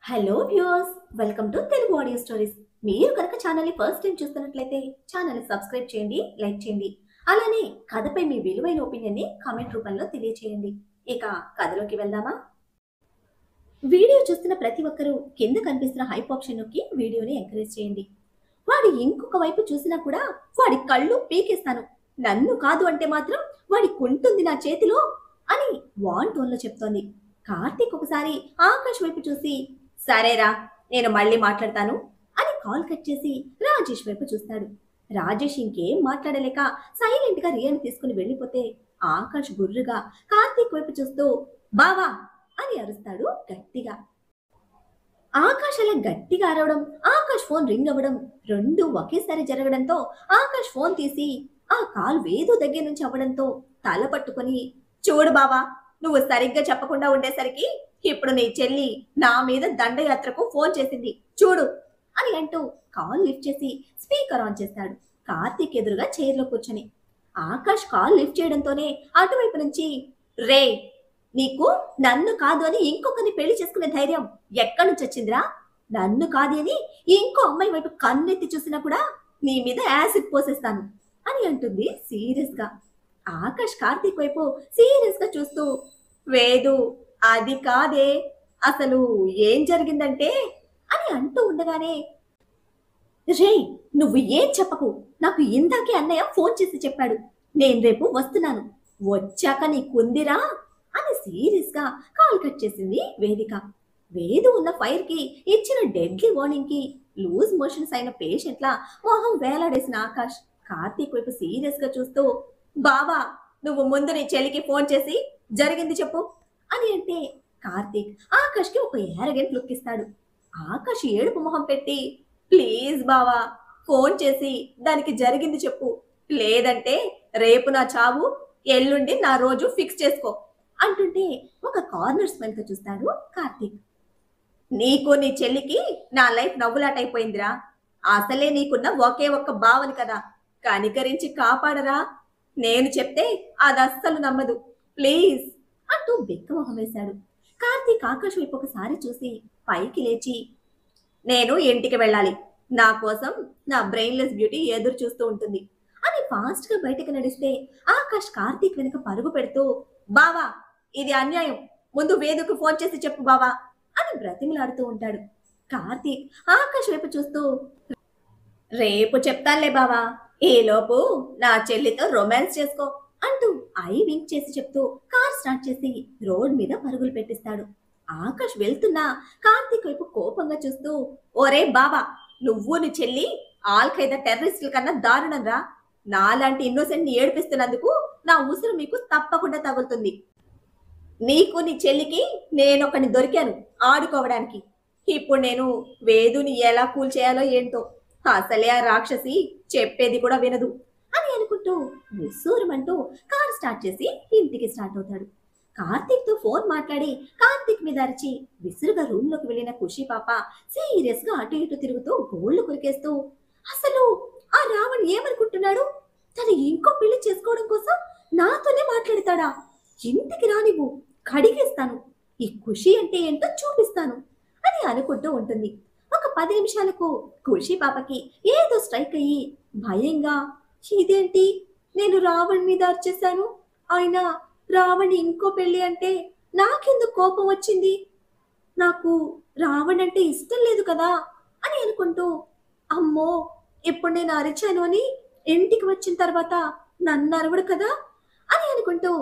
Hello viewers, welcome to Telugu audio stories. మీరు కనుక ఛానల్ని ఫస్ట్ టైం చూస్తున్నట్లయితే ఛానల్ని సబ్స్క్రైబ్ చేయండి, లైక్ చేయండి. అలానే కథపై మీ విలువైన ఒపీనియన్ని కామెంట్ రూపంలో తెలియచేయండి. ఇక కథలోకి వెళ్దామా? వీడియో చూస్తున్న ప్రతి ఒక్కరూ కింద కనిపిస్తున్న హైప్ ఆప్షన్ నొక్కి వీడియోని ఎంకరేజ్ చేయండి. వాడి ఇంకొక వైపు చూసినా కూడా వాడి కళ్ళు పీకేస్తాను, నన్ను కాదు అంటే మాత్రం వాడి కుంటుంది నా చేతిలో అని వాన్ టోన్లో చెప్తోంది. కార్తీక్ ఒకసారి ఆకాష్ వైపు చూసి, సరేరా, నేను మళ్ళీ మాట్లాడతాను అని కాల్ కట్ చేసి రాజేష్ వైపు చూస్తాడు. రాజేష్ ఇంకేం మాట్లాడలేక సైలెంట్ గా రియాని తీసుకుని వెళ్ళిపోతే ఆకాష్ గుర్రుగా కార్తీక్ వైపు చూస్తూ బావా అని అరుస్తాడు గట్టిగా. ఆకాష్ అలా గట్టిగా అరవడం, ఆకాష్ ఫోన్ రింగ్ అవ్వడం రెండు ఒకేసారి జరగడంతో ఆకాష్ ఫోన్ తీసి ఆ కాల్ వేదు దగ్గర నుంచి అవ్వడంతో తల పట్టుకొని, చూడు బావా, నువ్వు సరిగ్గా చెప్పకుండా ఉండేసరికి ఇప్పుడు నీ చెల్లి నా మీద దండయాత్రకు ఫోన్ చేసింది చూడు అని అంటూ కాల్ లిఫ్ట్ చేసి స్పీకర్ ఆన్ చేస్తాడు కార్తీక్ ఎదురుగా చైర్లో కూర్చొని. ఆకాష్ కాల్ లిఫ్ట్ చేయడంతోనే అటువైపు నుంచి, రే, నీకు నన్ను కాదు అని ఇంకొకరిని పెళ్లి చేసుకునే ధైర్యం ఎక్కడి నుంచి వచ్చిందిరా? నన్ను కాదు అని ఇంకో అమ్మాయి వైపు కన్నెత్తి చూసినా కూడా నీ మీద యాసిడ్ పోసేస్తాను అని అంటుంది సీరియస్ గా. ఆకాష్ కార్తీక్ వైపు సీరియస్ గా చూస్తూ, వేదు, అది కాదే, అసలు ఏం జరిగిందంటే అని అంటూ ఉండగానే, రే, నువ్వు ఏం చెప్పకు, నాకు ఇందాకే అన్నయ్య ఫోన్ చేసి చెప్పాడు, నేను రేపు వస్తున్నాను, వచ్చాక నీకుందిరా అని సీరియస్ గా కాల్ కట్ చేసింది వేదిక. వేదు ఉన్న ఫైర్ కి ఇచ్చిన డెడ్లీ వార్నింగ్ కి లూజ్ మోషన్స్ అయిన పేషెంట్ లా మొహం వేలాడేసిన ఆకాష్ కార్తీక్ వైపు సీరియస్ గా చూస్తూ, బావా, నువ్వు ముందు నీ చెల్లికి ఫోన్ చేసి జరిగింది చెప్పు అని అంటే కార్తీక్ ఆకాష్ కి ఒక యారగెంట్ లుక్ ఇస్తాడు. ఆకాష్ ఏడుపు మొహం పెట్టి, ప్లీజ్ బావా, ఫోన్ చేసి దానికి జరిగింది చెప్పు, లేదంటే రేపు నా చావు, ఎల్లుండి నా రోజు ఫిక్స్ చేసుకో అంటుంటే ఒక కార్నర్ స్మెల్ తో చూస్తాడు కార్తీక్. నీకు నీ చెల్లికి నా లైఫ్ నవ్వులాట అయిపోయిందిరా, అసలే నీకున్న ఒకే ఒక్క భావని కదా, కనికరించి కాపాడరా, నేను చెప్తే అది అస్సలు నమ్మదు, ప్లీజ్ అంటూ బిక్కమొహం వేశాడు. కార్తీక్ ఆకాష్ వైపు ఒకసారి చూసి పైకి లేచి, నేను ఇంటికి వెళ్ళాలి, నా కోసం నా బ్రెయిన్లెస్ బ్యూటీ ఎదురు చూస్తూ ఉంటుంది అని ఫాస్ట్ గా బయటకు నడిస్తే ఆకాష్ కార్తీక్ వెనుక పరుగు పెడుతూ, బావా, ఇది అన్యాయం, ముందు వేదుకు ఫోన్ చేసి చెప్పు బావా అని బ్రతిమలాడుతూ ఉంటాడు. కార్తీక్ ఆకాష్ వైపు చూస్తూ, రేపు చెప్తానులే బావా, ఈలోపు నా చెల్లితో రొమాన్స్ చేసుకో అంటూ ఐ వింక్ చేసి చెప్తూ కార్ స్టార్ట్ చేసి రోడ్ మీద పరుగులు పెట్టిస్తాడు. ఆకాష్ వెళ్తున్నా కార్తీక్ వైపు కోపంగా చూస్తూ, ఓరే బావా, నువ్వు నీ చెల్లి ఆల్ ఖైదా టెర్రరిస్టుల కన్నా దారుణం రా, నాలాంటి ఇన్నోసెంట్ ని ఏడిపిస్తున్నందుకు నా ఉసురు మీకు తప్పకుండా తగులుతుంది. నీకు నీ చెల్లికి నేనొకని దొరికాను ఆడుకోవడానికి, ఇప్పుడు నేను వేదుని ఎలా కూల్ చేయాలో ఏంటో, అసలే ఆ రాక్షసి చెప్పేది కూడా వినదు అని అనుకుంటూ విసూరమంటూ కార్ స్టార్ట్ చేసి ఇంటికి స్టార్ట్ అవుతాడు. కార్తీక్ తో ఫోన్ మాట్లాడి కార్తీక్ మీద అరిచి విసురుగా రూమ్ లోకి వెళ్ళిన ఖుషి పాప సీరియస్ గా అటు ఇటు తిరుగుతూ గోళ్లు కొరికేస్తూ, అసలు ఆ రావణ్ ఏమనుకుంటున్నాడు? తను ఇంకో పెళ్లి చేసుకోవడం కోసం నాతోనే మాట్లాడతాడా? ఇంటికి రానివ్వు, కడిగేస్తాను, ఈ ఖుషి అంటే ఏంటో చూపిస్తాను అని అనుకుంటూ ఉంటుంది. ఒక 10 నిమిషాలకు ఖుషి పాపకి ఏదో స్ట్రైక్ అయ్యి భయంగా, ఇదేంటి, నేను రావణ్ మీద అరిచేశాను, ఆయన రావణ్ ఇంకో పెళ్లి అంటే నాకెందుకు కోపం వచ్చింది? నాకు రావణ్ అంటే ఇష్టం లేదు కదా అని అనుకుంటూ, అమ్మో, ఇప్పుడు నేను అరిచాను అని ఇంటికి వచ్చిన తర్వాత నన్ను అరవడు కదా అని అనుకుంటూ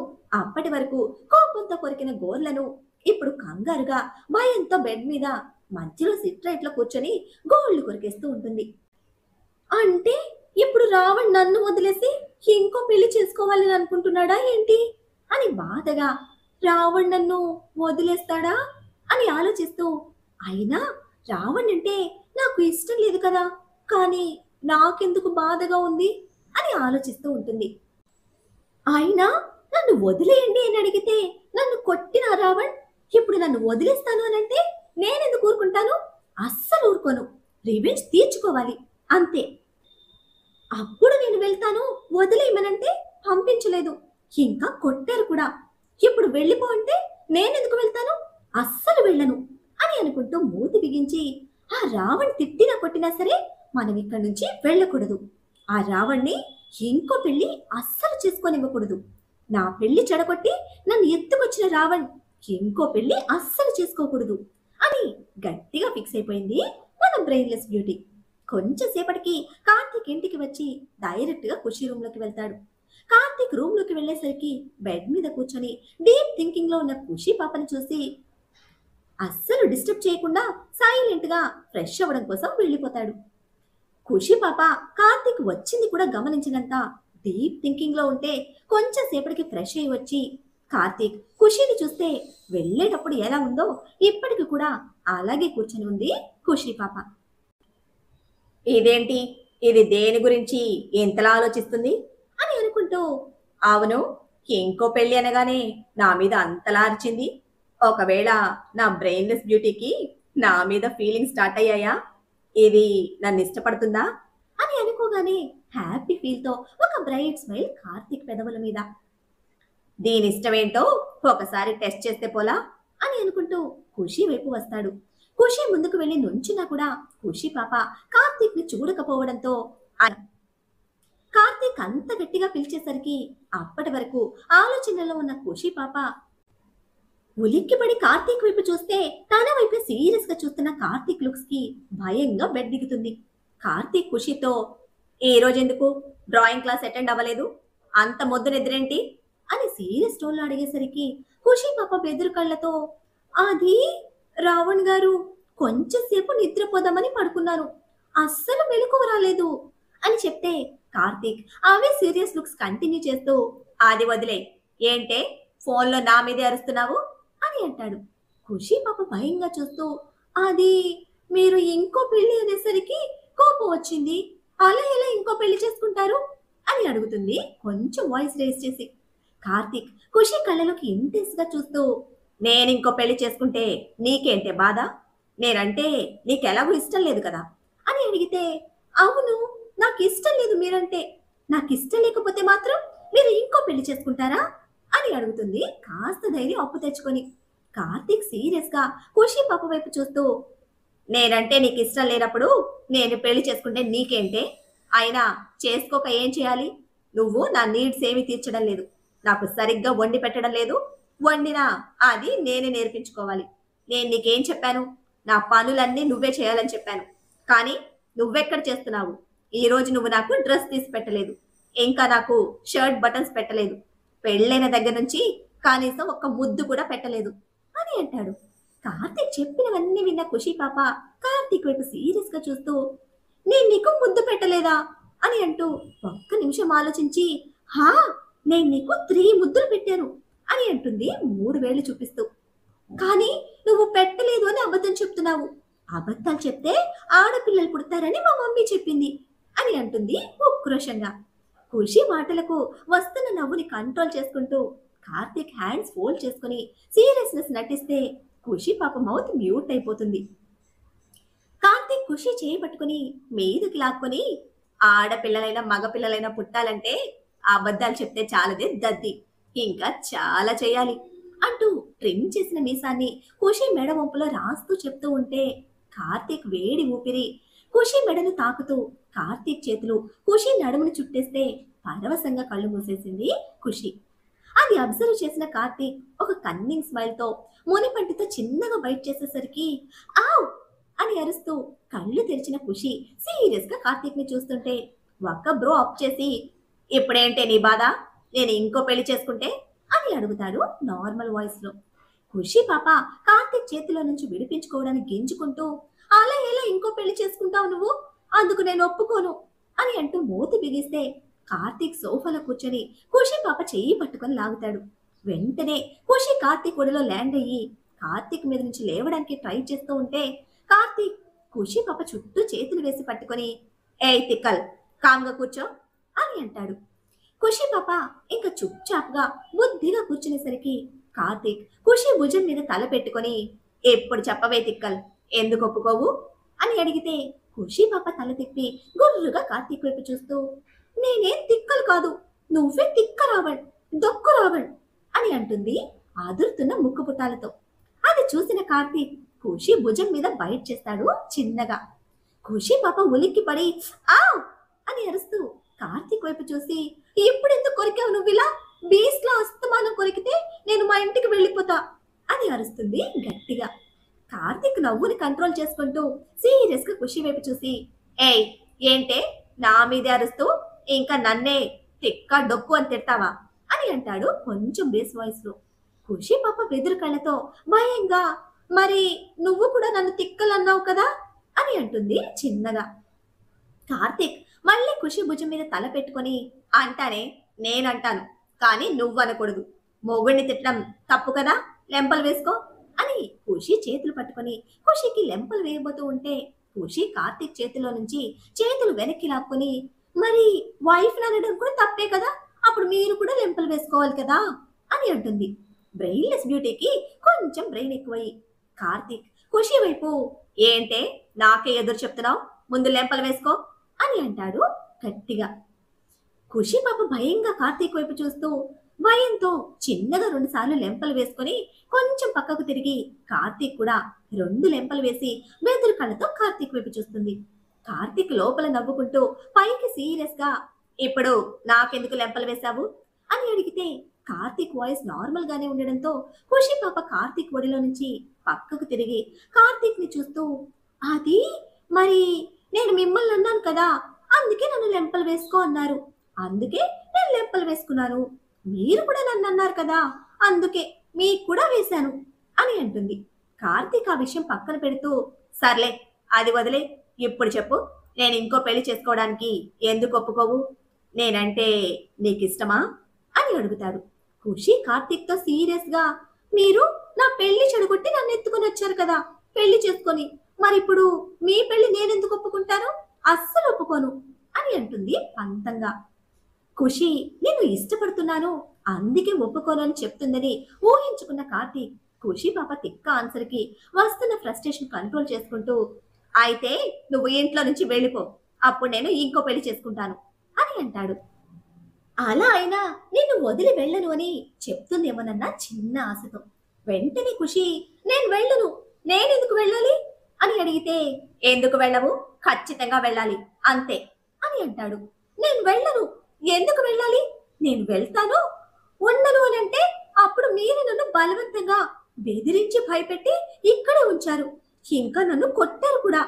అప్పటి వరకు కోపంతో కొరికిన గోర్లను ఇప్పుడు కంగారుగా భయంతో బెడ్ మీద మధ్యలో సిట్ రైట్ లో కూర్చొని గోళ్లు కొరికేస్తూ ఉంటుంది. అంటే ఇప్పుడు రావణ్ నన్ను వదిలేసి ఇంకో పెళ్లి చేసుకోవాలని అనుకుంటున్నాడా ఏంటి అని బాధగా, రావణ్ నన్ను వదిలేస్తాడా అని ఆలోచిస్తూ, అయినా రావణ్ అంటే నాకు ఇష్టం లేదు కదా, కానీ నాకెందుకు బాధగా ఉంది అని ఆలోచిస్తూ ఉంటుంది. అయినా నన్ను వదిలేయండి అని అడిగితే నన్ను కొట్టిన రావణ్ ఇప్పుడు నన్ను వదిలేస్తాను అని అంటే నేనెందుకు ఊరుకుంటాను? అస్సలు ఊరుకోను, రివెంజ్ తీర్చుకోవాలి అంతే. అప్పుడు నేను వెళ్తాను, వదిలేయమనంటే పంపించలేదు, ఇంకా కొట్టారు కూడా, ఇప్పుడు వెళ్ళిపో అంటే నేనెందుకు వెళ్తాను? అస్సలు వెళ్ళను అని అనుకుంటూ అంటూ మూతి బిగించి, ఆ రావణ్ తిట్టినా కొట్టినా సరే మనం ఇక్కడి నుంచి వెళ్ళకూడదు. ఆ రావణ్ణి ఇంకో పెళ్లి అస్సలు చేసుకోనివ్వకూడదు. నా పెళ్లి చెడగొట్టి నన్ను ఎత్తుకొచ్చిన రావణ్ ఇంకో పెళ్లి అస్సలు చేసుకోకూడదు అని గట్టిగా ఫిక్స్ అయిపోయింది మన బ్రెయిన్లెస్ బ్యూటీ. కొంచెం సేపటికి కార్తీక్ ఇంటికి వచ్చి డైరెక్ట్ గా ఖుషి రూమ్ లోకి వెళ్తాడు. కార్తీక్ రూమ్ లోకి వెళ్లేసరికి బెడ్ మీద కూర్చొని డీప్ థింకింగ్ లో ఉన్న ఖుషి పాపని చూసి అస్సలు డిస్టర్బ్ చేయకుండా సైలెంట్ గా ఫ్రెష్ అవ్వడం కోసం వెళ్ళిపోతాడు. ఖుషి పాప కార్తీక్ వచ్చింది కూడా గమనించినంత డీప్ థింకింగ్ లో ఉంటే కొంచెం సేపటికి ఫ్రెష్ అయ్యి వచ్చి కార్తీక్ ఖుషిని చూస్తే వెళ్ళేటప్పుడు ఎలా ఉందో ఇప్పటికి కూడా అలాగే కూర్చొని ఉంది ఖుషి పాప. ఇదేంటి, ఇది దేని గురించి ఎంతలా ఆలోచిస్తుంది అని అనుకుంటూ, అవును, ఇంకో పెళ్లి అనగానే నా మీద అంతలా అరిచింది. ఒకవేళ నా బ్రెయిన్లెస్ బ్యూటీకి నా మీద ఫీలింగ్ స్టార్ట్ అయ్యాయా? ఇది నన్ను ఇష్టపడుతుందా అని అనుకోగానే హ్యాపీ ఫీల్ తో ఒక బ్రైట్ స్మైల్ కార్తీక్ పెదవుల మీద. దీని ఇష్టమేంటో ఒకసారి టెస్ట్ చేస్తే పోలా అని అనుకుంటూ ఖుషి వైపు వస్తాడు. ఖుషి ముందుకు వెళ్లి నుంచినా కూడా ఖుషి పాప కార్తీక్ ని చూడకపోవడంతో కార్తీక్ అంత గట్టిగా పిలిచేసరికి అప్పటి వరకు ఆలోచనలో ఉన్న ఖుషి పాప ఉలిక్కిపడి కార్తీక్ వైపు చూస్తే తన వైపు సీరియస్ గా చూస్తున్న కార్తీక్ లుక్స్ కి భయంగా బెడ్ దిగుతుంది. కార్తీక్ ఖుషితో, ఏ రోజు ఎందుకు డ్రాయింగ్ క్లాస్ అటెండ్ అవ్వలేదు, అంత మొద్దు నిద్రేంటి అని సీరియస్ టోన్లో అడిగేసరికి ఖుషి పాప బెదురు కళ్ళతో, అది రావణ్ గారు, కొంచెం సేపు నిద్రపోదామని పడుకున్నాను, అస్సలు మెలకువ రాలేదు అని చెప్తే కార్తీక్ అవే సీరియస్ లుక్స్ కంటిన్యూ చేస్తూ, అది వదిలే, ఏంటే ఫోన్లో నా మీదే అరుస్తున్నావు అని అంటాడు. ఖుషి పాప భయంగా చూస్తూ, అది మీరు ఇంకో పెళ్లి అనేసరికి కోపం వచ్చింది, అలా ఎలా ఇంకో పెళ్లి చేసుకుంటారు అని అడుగుతుంది కొంచెం వాయిస్ రేస్ చేసి. కార్తీక్ ఖుషి కళ్ళలోకి ఇంటెన్స్ గా చూస్తూ, నేను ఇంకో పెళ్లి చేసుకుంటే నీకేంటే బాధ, నేనంటే నీకెలాగూ ఇష్టం లేదు కదా అని అడిగితే, అవును, నాకు ఇష్టం లేదు మీరంటే, నాకు ఇష్టం లేకపోతే మాత్రం మీరు ఇంకో పెళ్లి చేసుకుంటారా అని అడుగుతుంది కాస్త ధైర్యం అప్పు తెచ్చుకొని. కార్తీక్ సీరియస్ గా ఖుషి పాప వైపు చూస్తూ, నేనంటే నీకు ఇష్టం లేనప్పుడు నేను పెళ్లి చేసుకుంటే నీకేంటే, అయినా చేసుకోక ఏం చేయాలి, నువ్వు నా నీడ్స్ ఏమి తీర్చడం లేదు, నాకు సరిగ్గా వండి పెట్టడం లేదు, వండినా అది నేనే నేర్పించుకోవాలి. నేను నీకేం చెప్పాను, నా పనులన్నీ నువ్వే చేయాలని చెప్పాను, కానీ నువ్వెక్కడ చేస్తున్నావు, ఈ రోజు నువ్వు నాకు డ్రెస్ తీసి పెట్టలేదు, ఇంకా నాకు షర్ట్ బటన్స్ పెట్టలేదు, పెళ్ళైన దగ్గర నుంచి కనీసం ఒక్క ముద్దు కూడా పెట్టలేదు అని అంటాడు. కార్తీక్ చెప్పినవన్నీ విన్న ఖుషి పాప కార్తీక్ వైపు సీరియస్ గా చూస్తూ, నేను నీకు ముద్దు పెట్టలేదా అని అంటూ ఒక్క నిమిషం ఆలోచించి, హా, నేను నీకు 3 ముద్దులు పెట్టాను అని అంటుంది 3 వేళ్లు చూపిస్తూ. కానీ నువ్వు పెట్టలేదు అని అబద్ధం చెప్తున్నావు, అబద్ధాలు చెప్తే ఆడపిల్లలు పుడతారని మా మమ్మీ చెప్పింది అని అంటుంది ఉక్రోషంగా. ఖుషి మాటలకు వస్తున్న నవ్వుని కంట్రోల్ చేసుకుంటూ కార్తీక్ హ్యాండ్స్ ఫోల్డ్ చేసుకుని సీరియస్నెస్ నటిస్తే ఖుషి పాప మౌత్ మ్యూట్ అయిపోతుంది. కార్తీక్ ఖుషి చేయి పట్టుకుని మీదకి లాక్కొని, ఆడపిల్లలైనా మగపిల్లలైనా పుట్టాలంటే అబద్ధాలు చెప్తే చాలదే దద్ది, ఇంకా చాలా చేయాలి అంటూ ట్రిమ్ చేసిన మీసాన్ని ఖుషి మెడ వంపులో రాస్తూ చెప్తూ ఉంటే కార్తీక్ వేడి ఊపిరి ఖుషి మెడను తాకుతూ కార్తీక్ చేతులు ఖుషి నడుమును చుట్టేస్తే పరవశంగా కళ్ళు మూసేసింది ఖుషి. అది అబ్జర్వ్ చేసిన కార్తీక్ ఒక కన్నింగ్ స్మైల్ తో మునిపంటితో చిన్నగా బైట్ చేసేసరికి ఆవ్ అని అరుస్తూ కళ్ళు తెరిచిన ఖుషి సీరియస్ గా కార్తీక్ ని చూస్తుంటే ఒక్క బ్రో అప్ చేసి, ఇప్పుడేంటే నీ బాధ, నేను ఇంకో పెళ్లి చేసుకుంటే అని అడుగుతాడు నార్మల్ వాయిస్ లో. ఖుషి పాప కార్తీక్ చేతిలో నుంచి విడిపించుకోవడానికి గింజుకుంటూ, అలా ఎలా ఇంకో పెళ్లి చేసుకుంటావు నువ్వు, అందుకు నేను ఒప్పుకోను అని అంటూ మూతి బిగిస్తే కార్తీక్ సోఫాలో కూర్చొని ఖుషి పాప చెయ్యి పట్టుకొని లాగుతాడు. వెంటనే ఖుషి కార్తీక్ ఒడిలో ల్యాండ్ అయ్యి కార్తీక్ మీద నుంచి లేవడానికి ట్రై చేస్తూ ఉంటే కార్తీక్ ఖుషి పాప చుట్టూ చేతులు వేసి పట్టుకొని, ఏయ్ తిక్కల్, కామ్గా కూర్చో అని అంటాడు. ఖుషి పాప ఇంకా చుప్చాప్గా బుద్ధిగా కూర్చునేసరికి కార్తీక్ ఖుషి భుజం మీద తల పెట్టుకొని, ఎప్పుడు చెప్పవే తిక్కల్, ఎందుకు ఒప్పుకోవు అని అడిగితే ఖుషి పాప తల తిప్పి గుర్రుగా కార్తీక్ వైపు చూస్తూ, నేనేం తిక్కలు కాదు, నువ్వే తిక్క రావణ్, దొక్కు రావణ్ అని అంటుంది ఆదురుతున్న ముక్కు పుటాలతో. అది చూసిన కార్తీక్ ఖుషి భుజం మీద బైట్ చేస్తాడు చిన్నగా. ఖుషి పాప ఉలిక్కి పడి ఆ అని అరుస్తూ కార్తీక్ వైపు చూసి, ఇప్పుడెందుకు కొరికావు నువ్విలా? బీస్లా అస్తమానం కొరికితే నేను మా ఇంటికి వెళ్ళిపోతా అని అరుస్తుంది గట్టిగా. కార్తీక్ నవ్వుని కంట్రోల్ చేసుకుంటూ సీరియస్ గా ఖుషి వైపు చూసి, ఏయ్ ఏంటే నా మీదే అరుస్తూ ఇంకా నన్నే తిక్క డొక్కు అని తిడతావా అని అంటాడు కొంచెం బేస్ వాయిస్ లో. ఖుషి పాప బెదురు కళ్ళతో భయంగా, మరి నువ్వు కూడా నన్ను తిక్కలన్నావు కదా అని అంటుంది చిన్నగా. కార్తీక్ మళ్ళీ ఖుషి భుజం మీద తల పెట్టుకొని, అంటానే నేనంటాను కానీ నువ్వు అనకూడదు. మొగుడిని తిట్టడం తప్పు కదా, లెంపలు వేసుకో అని ఖుషి చేతులు పట్టుకొని ఖుషికి లెంపలు వేయబోతూ ఉంటే ఖుషి కార్తీక్ చేతిలో నుంచి చేతులు వెనక్కి లాక్కొని, మరి వైఫ్ అనడం కూడా తప్పే కదా, అప్పుడు మీరు కూడా లెంపలు వేసుకోవాలి కదా అని అంటుంది. బ్రెయిన్లెస్ బ్యూటీకి కొంచెం బ్రెయిన్ ఎక్కువයි కార్తీక్ ఖుషి వైపు, ఏంటే నాకే ఎదురు చెప్తున్నావు, ముందు లెంపలు వేసుకో అని అంటాడు గట్టిగా. ఖుషి పాప భయంగా కార్తీక్ వైపు చూస్తూ భయంతో చిన్నగా 2 సార్లు లెంపలు వేసుకొని కొంచెం పక్కకు తిరిగి కార్తీక్ కూడా 2 లెంపలు వేసి బెదురు కళ్ళతో కార్తీక్ వైపు చూస్తుంది. కార్తీక్ లోపల నవ్వుకుంటూ పైకి సీరియస్ గా, ఇప్పుడు నాకెందుకు లెంపలు వేశావు అని అడిగితే కార్తీక్ వాయిస్ నార్మల్ గానే ఉండడంతో ఖుషి పాప కార్తీక్ ఒడిలో నుంచి పక్కకు తిరిగి కార్తీక్ ని చూస్తూ, అది మరి నేను మిమ్మల్ని అన్నాను కదా, అందుకే నన్ను లెంపలు వేసుకో అన్నారు, అందుకే నేను లెంపలు వేసుకున్నాను, మీరు కూడా నన్ను అన్నారు కదా, అందుకే మీకు కూడా వేశాను అని అంటుంది. కార్తీక్ ఆ విషయం పక్కన పెడుతూ, సర్లే అది వదిలే, ఇప్పుడు చెప్పు, నేను ఇంకో పెళ్లి చేసుకోవడానికి ఎందుకు ఒప్పుకోవు, నేనంటే నీకు ఇష్టమా అని అడుగుతాడు. ఖుషి కార్తీక్ తో సీరియస్ గా, మీరు నా పెళ్లి చెడగొట్టి నన్ను ఎత్తుకొని వచ్చారు కదా పెళ్లి చేసుకొని, మరి ఇప్పుడు మీ పెళ్లి నేనెందుకు ఒప్పుకుంటాను, అస్సలు ఒప్పుకోను అని అంటుంది పంతంగా. ఖుషి నేను ఇష్టపడుతున్నాను అందుకే ఒప్పుకోను అని చెప్తుందని ఊహించుకున్న కార్తీక్ ఖుషి పాప తిక్క ఆన్సర్ కి వస్తున్న ఫ్రస్ట్రేషన్ కంట్రోల్ చేసుకుంటూ, అయితే నువ్వు ఇంట్లో నుంచి వెళ్ళిపో, అప్పుడు నేను ఇంకో పెళ్లి చేసుకుంటాను అని అంటాడు. అలా అయినా నిన్ను వదిలి వెళ్ళను అని చెప్తుందేమోనన్న చిన్న ఆశతో వెంటనే ఖుషి, నేను వెళ్ళను, నేనెందుకు వెళ్ళాలి అని అడిగితే, ఎందుకు వెళ్ళవు, ఖచ్చితంగా వెళ్ళాలి అంతే అని అంటాడు. నేను వెళ్ళను, ఎందుకు వెళ్ళాలి, నేను వెళ్తాను, ఉండను అని అంటే అప్పుడు మీరు నన్ను బలవంతంగా బెదిరించి భయపెట్టి ఇక్కడే ఉంచారు, ఇంకా నన్ను కొట్టారు కూడా,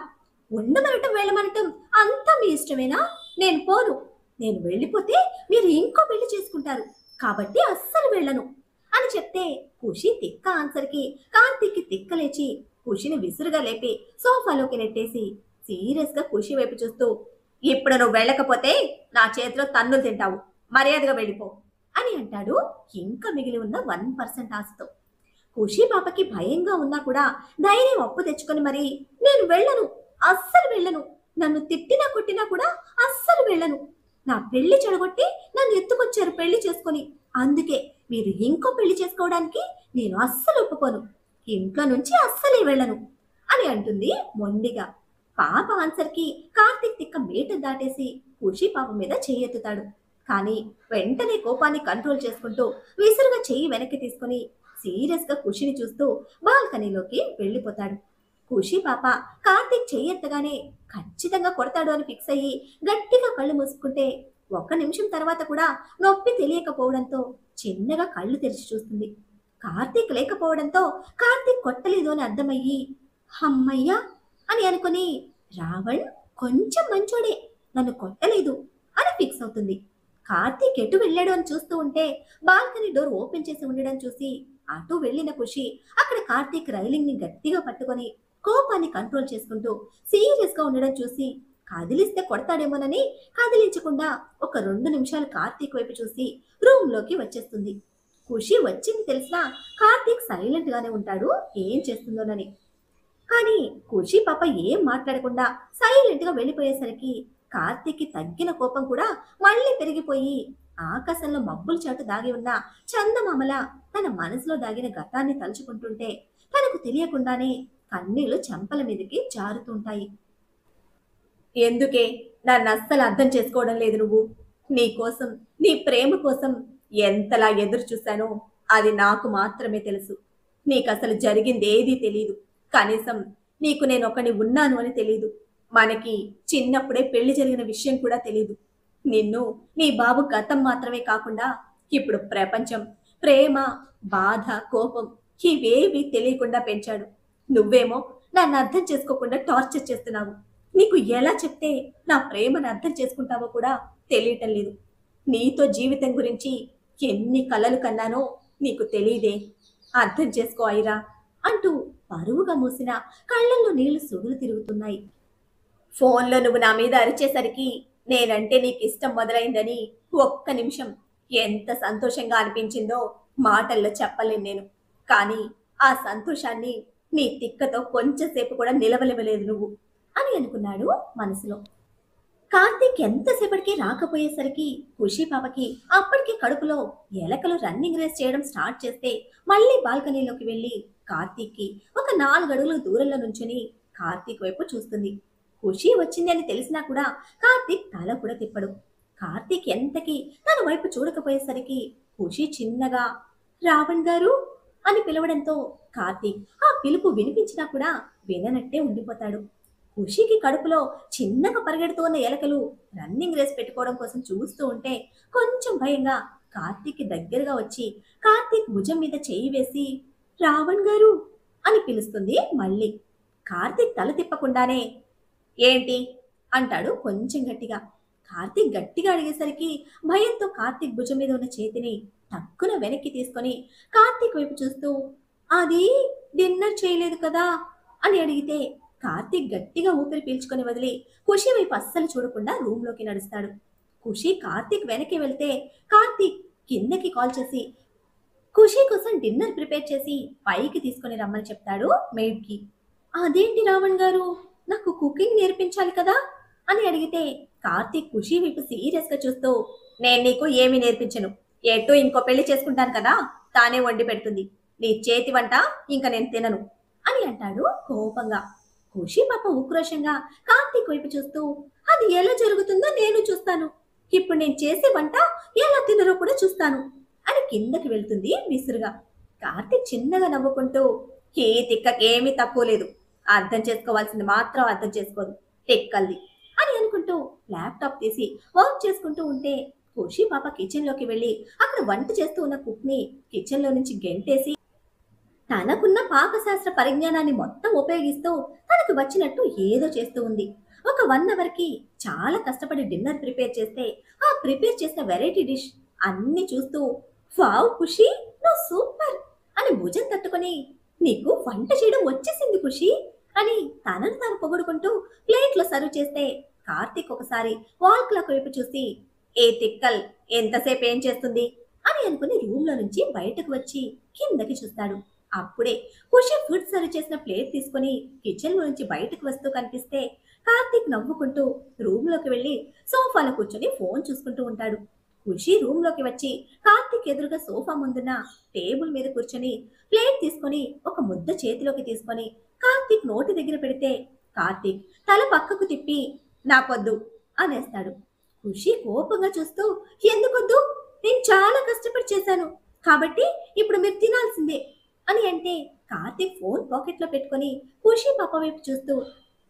ఉండమనటం వెళ్ళమనటం అంతా మీ ఇష్టమేనా, నేను పోను, నేను వెళ్ళిపోతే మీరు ఇంకో పెళ్లి చేసుకుంటారు, కాబట్టి అస్సలు వెళ్ళను అని చెప్తే ఖుషి తిక్క ఆన్సర్ కి కార్తీక్ తిక్క లేచి ఖుషిని విసురుగా లేపి సోఫాలోకి నెట్టేసి సీరియస్ గా ఖుషి వైపు చూస్తూ, ఇప్పుడు నువ్వు వెళ్ళకపోతే నా చేతిలో తన్నులు తింటావు, మర్యాదగా వెళ్ళిపో అని అంటాడు ఇంకా మిగిలి ఉన్న 1% ఆశతో. ఖుషి పాపకి భయంగా ఉన్నా కూడా ధైర్యం అప్పు తెచ్చుకొని మరి, నేను వెళ్ళను, అస్సలు వెళ్ళను, నన్ను తిట్టినా కొట్టినా కూడా అస్సలు వెళ్ళను, నా పెళ్లి చెడగొట్టి నన్ను ఎత్తుకొచ్చారు పెళ్లి చేసుకొని, అందుకే మీరు ఇంకో పెళ్లి చేసుకోవడానికి నేను అస్సలు ఒప్పుకోను, ఇంట్లో నుంచి అస్సలే వెళ్ళను అని అంటుంది మొండిగా. పాప ఆన్సర్ కి కార్తీక్ తిక్క మీట దాటేసి ఖుషి పాప మీద చెయ్యెత్తుతాడు. కానీ వెంటనే కోపాన్ని కంట్రోల్ చేసుకుంటూ విసురుగా చెయ్యి వెనక్కి తీసుకుని సీరియస్ గా ఖుషిని చూస్తూ బాల్కనీలోకి వెళ్ళిపోతాడు. ఖుషి పాప కార్తీక్ చెయ్యెత్తగానే ఖచ్చితంగా కొడతాడు అని ఫిక్స్ అయ్యి గట్టిగా కళ్ళు మూసుకుంటే 1 నిమిషం తర్వాత కూడా నొప్పి తెలియకపోవడంతో చిన్నగా కళ్ళు తెరిచి చూస్తుంది. కార్తీక్ లేకపోవడంతో కార్తీక్ కొట్టలేదు అని అర్థమయ్యి అమ్మయ్యా అని అనుకుని రావణ్ కొంచెం మంచోడే, నన్ను కొట్టలేదు అని ఫిక్స్ అవుతుంది. కార్తీక్ ఎటు వెళ్ళాడు అని చూస్తూ ఉంటే బాల్కనీ డోర్ ఓపెన్ చేసి ఉండడం చూసి అటు వెళ్ళిన ఖుషి అక్కడ కార్తీక్ రైలింగ్ ని గట్టిగా పట్టుకొని కోపాన్ని కంట్రోల్ చేసుకుంటూ సీరియస్ గా ఉండడం చూసి కదిలిస్తే కొడతాడేమోనని కదిలించకుండా ఒక 2 నిమిషాలు కార్తీక్ వైపు చూసి రూమ్ లోకి వచ్చేస్తుంది. ఖుషి వచ్చింది తెలిసినా కార్తీక్ సైలెంట్ గానే ఉంటాడు ఏం చేస్తుందోనని. కానీ ఖుషి పాప ఏం మాట్లాడకుండా సైలెంట్ గా వెళ్ళిపోయేసరికి కార్తీక్ కి తగ్గిన కోపం కూడా మళ్ళీ పెరిగిపోయి ఆకాశంలో మబ్బుల చాటు దాగి ఉన్న చందమామల తన మనసులో దాగిన గతాన్ని తలుచుకుంటుంటే తనకు తెలియకుండానే కన్నీళ్లు చెంపల మీదకి జారుతుంటాయి. ఎందుకే నన్ను అస్సలు అర్థం చేసుకోవడం లేదు నువ్వు, నీ కోసం నీ ప్రేమ కోసం ఎంతలా ఎదురు చూశానో అది నాకు మాత్రమే తెలుసు, నీకు అసలు జరిగింది ఏదీ తెలియదు, కనీసం నీకు నేనొకడిని ఉన్నాను అని తెలీదు. మనకి చిన్నప్పుడే పెళ్లి జరిగిన విషయం కూడా తెలీదు. నిన్ను నీ బాబు గతం మాత్రమే కాకుండా ఇప్పుడు ప్రపంచం, ప్రేమ, బాధ, కోపం ఇవేవి తెలియకుండా పెంచాడు. నువ్వేమో నన్ను అర్థం చేసుకోకుండా టార్చర్ చేస్తున్నావు. నీకు ఎలా చెప్తే నా ప్రేమను అర్థం చేసుకుంటావో కూడా తెలియటం లేదు. నీతో జీవితం గురించి ఎన్ని కలలు కన్నానో నీకు తెలీదే. అర్థం చేసుకో ఐరా అంటూ పరువుగా మూసిన కళ్ళల్లో నీళ్లు సుడులు తిరుగుతున్నాయి. ఫోన్లో నువ్వు నా మీద అరిచేసరికి నేనంటే నీకు ఇష్టం మొదలైందని ఒక్క నిమిషం ఎంత సంతోషంగా అనిపించిందో మాటల్లో చెప్పలేను నేను. కానీ ఆ సంతోషాన్ని నీ తిక్కతో కొంచెంసేపు కూడా నిలవలేవలేదు నువ్వు అని అనుకున్నాడు మనసులో. కార్తీక్ ఎంతసేపటికి రాకపోయేసరికి ఖుషి పాపకి అప్పటికి కడుపులో ఎలకలు రన్నింగ్ రేస్ చేయడం స్టార్ట్ చేస్తే మళ్ళీ బాల్కనీలోకి వెళ్ళి కార్తీక్కి ఒక 4 అడుగుల దూరంలో నుంచుని కార్తీక్ వైపు చూస్తుంది. ఖుషి వచ్చింది అని తెలిసినా కూడా కార్తీక్ తల కూడా తిప్పడు. కార్తీక్ ఎంతకి తన వైపు చూడకపోయేసరికి ఖుషి చిన్నగా రావణ్ గారు అని పిలవడంతో కార్తీక్ ఆ పిలుపు వినిపించినా కూడా విననట్టే ఉండిపోతాడు. ఖుషికి కడుపులో చిన్నగా పరిగెడుతూ ఉన్న ఎలకలు రన్నింగ్ రేస్ పెట్టుకోవడం కోసం చూస్తూ ఉంటే కొంచెం భయంగా కార్తీక్ దగ్గరగా వచ్చి కార్తీక్ భుజం మీద చేయి వేసి రావణ్ గారు అని పిలుస్తుంది మళ్ళీ. కార్తీక్ తల తిప్పకుండానే ఏంటి అంటాడు కొంచెం గట్టిగా. కార్తీక్ గట్టిగా అడిగేసరికి భయంతో కార్తీక్ భుజం మీద ఉన్న చేతిని టక్కున వెనక్కి తీసుకొని కార్తీక్ వైపు చూస్తూ అది డిన్నర్ చేయలేదు కదా అని అడిగితే కార్తీక్ గట్టిగా ఊపిరి పీల్చుకొని వదిలి ఖుషి వైపు అస్సలు చూడకుండా రూమ్లోకి నడుస్తాడు. ఖుషి కార్తీక్ వెనక్కి వెళ్తే కార్తీక్ కిందకి కాల్ చేసి ఖుషి కోసం డిన్నర్ ప్రిపేర్ చేసి పైకి తీసుకొని రమ్మని చెప్తాడు మెయిడ్కి. అదేంటి రావణ్ గారు, నాకు కుకింగ్ నేర్పించాలి కదా అని అడిగితే కార్తీక్ ఖుషి వైపు సీరియస్ గా చూస్తూ నేను నీకు ఏమీ నేర్పించను. ఎటు ఇంకో పెళ్లి చేసుకుంటాను కదా, తానే వండి పెడుతుంది. నీ చేతి వంట ఇంకా నేను తినను అని అంటాడు కోపంగా. ఖుషి పాప ఉక్రోషంగా కార్తీక్ వైపు చూస్తూ అది ఎలా జరుగుతుందో నేను చూస్తాను. ఇప్పుడు నేను చేసే వంట ఎలా తినరో కూడా చూస్తాను అని కిందకి వెళ్తుంది విసురుగా. కార్తీక్ చిన్నగా నవ్వుకుంటూ ఏ తిక్కకేమీ తక్కువ లేదు, అర్థం చేసుకోవాల్సింది మాత్రం అర్థం చేసుకోదు, తిక్కల్ది అని అనుకుంటూ ల్యాప్టాప్ తీసి వర్క్ చేసుకుంటూ ఉంటే ఖుషి పాప కిచెన్ లోకి వెళ్ళి అక్కడ వంట చేస్తూ ఉన్న కుక్ ని కిచెన్ లో నుంచి గెంటేసి తనకున్న పాకశాస్త్ర పరిజ్ఞానాన్ని మొత్తం ఉపయోగిస్తూ తనకు వచ్చినట్టు ఏదో చేస్తూ ఉంది. ఒక 1 అవర్ కి చాలా కష్టపడి డిన్నర్ ప్రిపేర్ చేస్తే ఆ ప్రిపేర్ చేసిన వెరైటీ డిష్ అన్ని చూస్తూ వావ్ ఖుషి నువ్వు సూపర్ అని భుజం తట్టుకొని నీకు వంట చేయడం వచ్చేసింది ఖుషి అని తనను తాను పొగుడుకుంటూ ప్లేట్లో సర్వ్ చేస్తే కార్తీక్ ఒకసారి వాల్ క్లాక్ వైపు చూసి ఏ తిక్కల్ ఎంతసేపు ఏం చేస్తుంది అని అనుకుని రూమ్ లో నుంచి బయటకు వచ్చి కిందకి చూస్తాడు. అప్పుడే ఖుషి ఫుడ్ సర్వ్ చేసిన ప్లేట్ తీసుకుని కిచెన్ లో నుంచి బయటకు వస్తూ కనిపిస్తే కార్తీక్ నవ్వుకుంటూ రూమ్ లోకి వెళ్లి సోఫాలో కూర్చొని ఫోన్ చూసుకుంటూ ఉంటాడు. ఖుషి రూమ్ లోకి వచ్చి కార్తీక్ ఎదురుగా సోఫా ముందున్న టేబుల్ మీద కూర్చొని ప్లేట్ తీసుకొని ఒక ముద్ద చేతిలోకి తీసుకొని కార్తీక్ నోటి దగ్గర పెడితే కార్తీక్ తల పక్కకు తిప్పి నాకొద్దు అనేస్తాడు. ఖుషి కోపంగా చూస్తూ ఎందుకొద్దు, నేను చాలా కష్టపడి చేశాను కాబట్టి ఇప్పుడు మీరు తినాల్సిందే అని అంటే కార్తీక్ ఫోన్ పాకెట్ లో పెట్టుకొని ఖుషి పాప వైపు చూస్తూ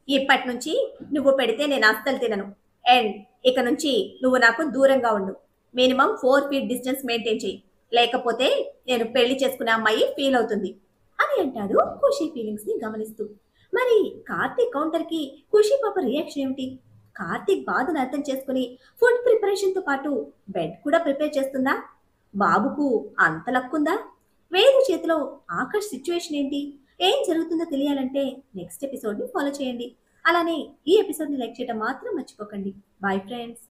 ఇప్పటి నుంచి నువ్వు పెడితే నేను అస్సలు తినను అండ్ ఇక నుంచి నువ్వు నాకు దూరంగా ఉండు. మినిమం 4 ఫీట్ డిస్టెన్స్ మెయింటైన్ చేయి, లేకపోతే నేను పెళ్లి చేసుకునే అమ్మాయి ఫీల్ అవుతుంది అని అంటాడు ఖుషి ఫీలింగ్స్ ని గమనిస్తూ. మరి కార్తీక్ కౌంటర్ కి ఖుషి పాప రియాక్షన్ ఏమిటి? కార్తీక్ బాధను అర్థం చేసుకుని ఫుడ్ ప్రిపరేషన్ తో పాటు బెడ్ కూడా ప్రిపేర్ చేస్తుందా? బాబుకు అంత లక్కుందా? వేరు చేతిలో ఆకాష్ సిచ్యువేషన్ ఏంటి? ఏం జరుగుతుందో తెలియాలంటే నెక్స్ట్ ఎపిసోడ్ ని ఫాలో చేయండి. అలానే ఈ ఎపిసోడ్ ని లైక్ చేయడం మాత్రం మర్చిపోకండి. Bye friends.